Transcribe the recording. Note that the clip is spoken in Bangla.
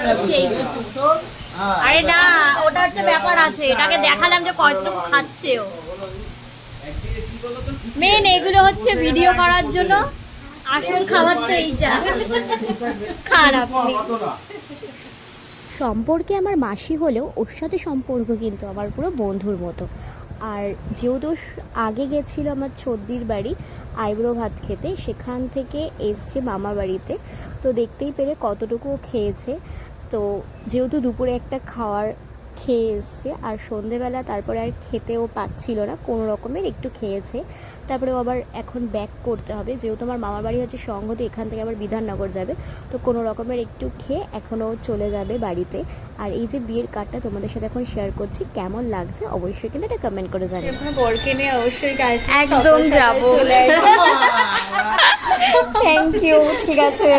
দিচ্ছি এইটুকু। আরে না, ওটা হচ্ছে ব্যাপার আছে, এটাকে দেখালাম যে কতটুকু খাচ্ছে ও। মেন এগুলো হচ্ছে ভিডিও করার জন্য, আসল খাবার তো এইটা। খারাপ সম্পর্কে আমার মাসি হলেও ওর সাথে সম্পর্ক কিন্তু আমার পুরো বন্ধুর মতো। আর যেহেতু আগে গেছিলো আমার ছদ্দির বাড়ি আইব্রো ভাত খেতে, সেখান থেকে এসছে মামা বাড়িতে, তো দেখতেই পেলে কতটুকু খেয়েছে। তো যেহেতু দুপুরে একটা খাওয়ার খেয়ে এসছে, আর সন্ধেবেলা তারপরে আর খেতেও পাচ্ছিল না, কোনো রকমের একটু খেয়েছে। তারপরে আবার এখন ব্যাক করতে হবে, যেহেতু আমার মামার বাড়ি হচ্ছে সংহতি, এখান থেকে আবার বিধাননগর যাবে, তো কোনো রকমের একটু খেয়ে এখনও চলে যাবে বাড়িতে। আর এই যে বিয়ের কার্ডটা তোমাদের সাথে এখন শেয়ার করছি, কেমন লাগছে অবশ্যই কিন্তু এটা কমেন্ট করে জানাবে। বরকে নিয়ে অবশ্যই একদম যাবো। থ্যাংক ইউ, ঠিক আছে।